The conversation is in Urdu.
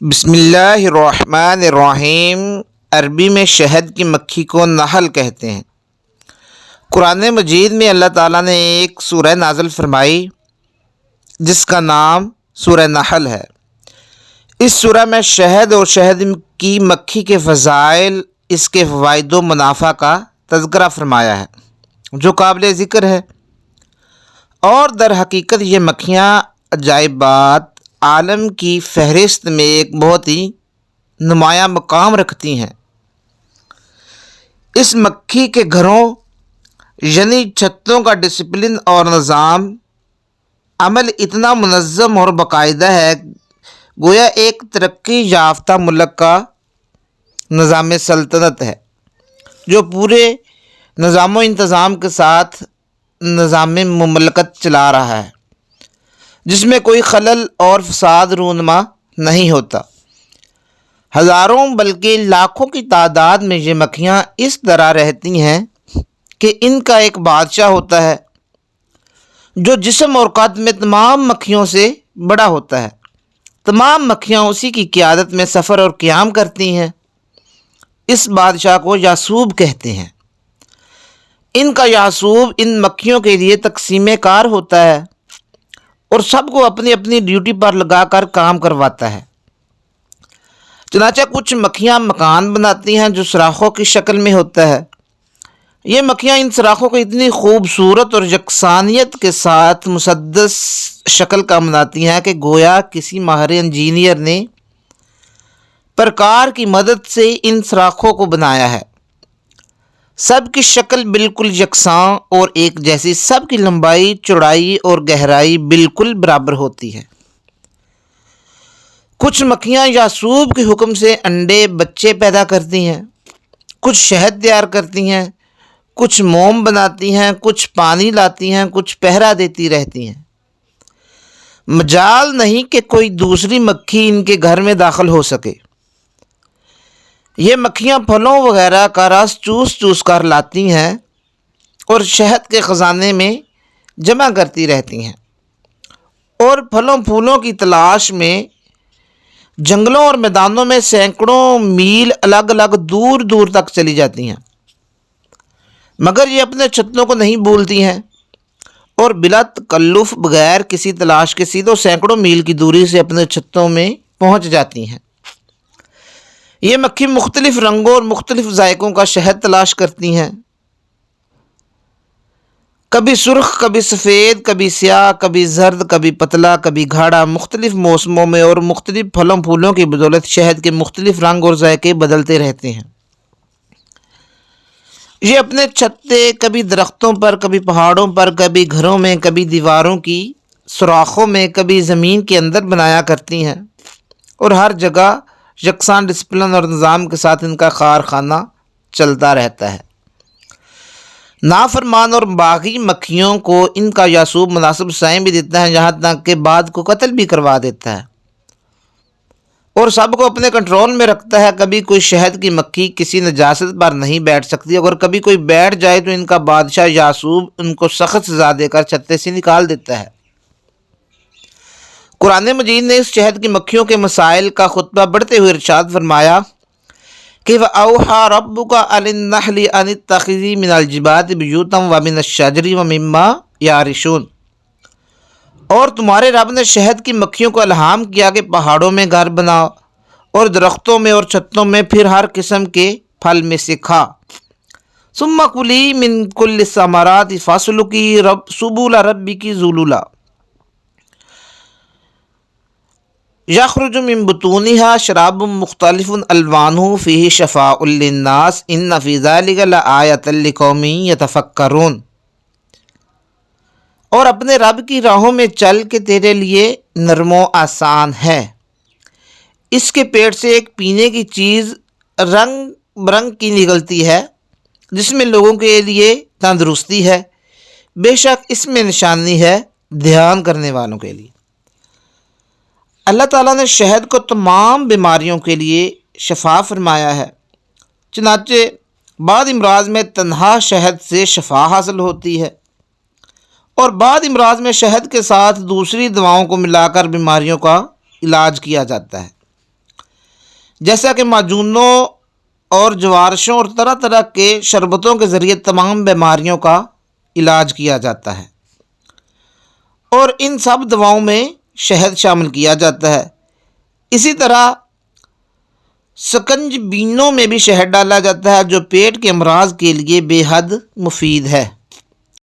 بسم اللہ الرحمن الرحیم۔ عربی میں شہد کی مکھی کو نحل کہتے ہیں۔ قرآن مجید میں اللہ تعالیٰ نے ایک سورہ نازل فرمائی جس کا نام سورہ نحل ہے۔ اس سورہ میں شہد اور شہد کی مکھی کے فضائل، اس کے فوائد و منافع کا تذکرہ فرمایا ہے جو قابل ذکر ہے، اور در حقیقت یہ مکھیاں عجائبات عالم کی فہرست میں ایک بہت ہی نمایاں مقام رکھتی ہیں۔ اس مکھی کے گھروں یعنی چھتوں کا ڈسپلن اور نظام عمل اتنا منظم اور باقاعدہ ہے گویا ایک ترقی یافتہ ملک کا نظام سلطنت ہے جو پورے نظام و انتظام کے ساتھ نظام مملکت چلا رہا ہے، جس میں کوئی خلل اور فساد رونما نہیں ہوتا۔ ہزاروں بلکہ لاکھوں کی تعداد میں یہ مکھیاں اس طرح رہتی ہیں کہ ان کا ایک بادشاہ ہوتا ہے جو جسم اور قد میں تمام مکھیوں سے بڑا ہوتا ہے۔ تمام مکھیاں اسی کی قیادت میں سفر اور قیام کرتی ہیں۔ اس بادشاہ کو یاسوب کہتے ہیں۔ ان کا یاسوب ان مکھیوں کے لیے تقسیم کار ہوتا ہے اور سب کو اپنی اپنی ڈیوٹی پر لگا کر کام کرواتا ہے۔ چنانچہ کچھ مکھیاں مکان بناتی ہیں جو سوراخوں کی شکل میں ہوتا ہے۔ یہ مکھیاں ان سوراخوں کو اتنی خوبصورت اور یکسانیت کے ساتھ مسدس شکل کا بناتی ہیں کہ گویا کسی ماہر انجینئر نے پرکار کی مدد سے ان سوراخوں کو بنایا ہے۔ سب کی شکل بالکل یکساں اور ایک جیسی، سب کی لمبائی، چوڑائی اور گہرائی بالکل برابر ہوتی ہے۔ کچھ مکھیاں یاسوب کے حکم سے انڈے بچے پیدا کرتی ہیں، کچھ شہد تیار کرتی ہیں، کچھ موم بناتی ہیں، کچھ پانی لاتی ہیں، کچھ پہرا دیتی رہتی ہیں۔ مجال نہیں کہ کوئی دوسری مکھی ان کے گھر میں داخل ہو سکے۔ یہ مکھیاں پھلوں وغیرہ کا رس چوس چوس کر لاتی ہیں اور شہد کے خزانے میں جمع کرتی رہتی ہیں، اور پھلوں پھولوں کی تلاش میں جنگلوں اور میدانوں میں سینکڑوں میل الگ الگ دور دور تک چلی جاتی ہیں، مگر یہ اپنے چھتوں کو نہیں بھولتی ہیں اور بلا تکلف بغیر کسی تلاش کے سیدھوں سینکڑوں میل کی دوری سے اپنے چھتوں میں پہنچ جاتی ہیں۔ یہ مکھی مختلف رنگوں اور مختلف ذائقوں کا شہد تلاش کرتی ہیں، کبھی سرخ، کبھی سفید، کبھی سیاہ، کبھی زرد، کبھی پتلا، کبھی گاڑھا۔ مختلف موسموں میں اور مختلف پھلوں پھولوں کی بدولت شہد کے مختلف رنگ اور ذائقے بدلتے رہتے ہیں۔ یہ اپنے چھتے کبھی درختوں پر، کبھی پہاڑوں پر، کبھی گھروں میں، کبھی دیواروں کی سوراخوں میں، کبھی زمین کے اندر بنایا کرتی ہیں، اور ہر جگہ یکساں ڈسپلن اور نظام کے ساتھ ان کا کارخانہ چلتا رہتا ہے۔ نافرمان اور باغی مکھیوں کو ان کا یاسوب مناسب سائیں بھی دیتا ہے، یہاں تک کہ بعد کو قتل بھی کروا دیتا ہے اور سب کو اپنے کنٹرول میں رکھتا ہے۔ کبھی کوئی شہد کی مکھی کسی نجاست پر نہیں بیٹھ سکتی، اگر کبھی کوئی بیٹھ جائے تو ان کا بادشاہ یاسوب ان کو سخت سزا دے کر چھتے سے نکال دیتا ہے۔ قرآن مجید نے اس شہد کی مکھیوں کے مسائل کا خطبہ بڑھتے ہوئے ارشاد فرمایا کہ وَأَوْحَىٰ رَبُّكَ إِلَى النَّحْلِ أَنِ اتَّخِذِي مِنَ الْجِبَالِ بُيُوتًا وَمِنَ الشَّجَرِ وَمِمَّا يَعْرِشُونَ، اور تمہارے رب نے شہد کی مکھیوں کو الہام کیا کہ پہاڑوں میں گھر بناؤ اور درختوں میں اور چھتوں میں، پھر ہر قسم کے پھل میں سے کھا۔ ثُمَّ كُلِي مِن كُلِّ الثَّمَرَاتِ فَاسْلُكِي سُبُلَ رَبِّكِ ذُلُلًا يَخْرُجُ مِن بُطُونِهَا شَرَابٌ مُخْتَلِفٌ أَلْوَانُهُ فِيهِ شِفَاءٌ لِلنَّاسِ إِنَّ فِي ذَلِكَ لَآيَةً لِقَوْمٍ يَتَفَكَّرُونَ، اور اپنے رب کی راہوں میں چل کے تیرے لیے نرم و آسان ہے۔ اس کے پیٹ سے ایک پینے کی چیز رنگ برنگ کی نکلتی ہے جس میں لوگوں کے لیے تندرستی ہے، بے شک اس میں نشانی ہے دھیان کرنے والوں کے لیے۔ اللہ تعالیٰ نے شہد کو تمام بیماریوں کے لیے شفا فرمایا ہے، چنانچہ بعض امراض میں تنہا شہد سے شفا حاصل ہوتی ہے اور بعض امراض میں شہد کے ساتھ دوسری دواؤں کو ملا کر بیماریوں کا علاج کیا جاتا ہے۔ جیسا کہ معجونوں اور جوارشوں اور طرح طرح کے شربتوں کے ذریعے تمام بیماریوں کا علاج کیا جاتا ہے، اور ان سب دواؤں میں شہد شامل کیا جاتا ہے۔ اسی طرح سکنج بینوں میں بھی شہد ڈالا جاتا ہے جو پیٹ کے امراض کے لیے بے حد مفید ہے۔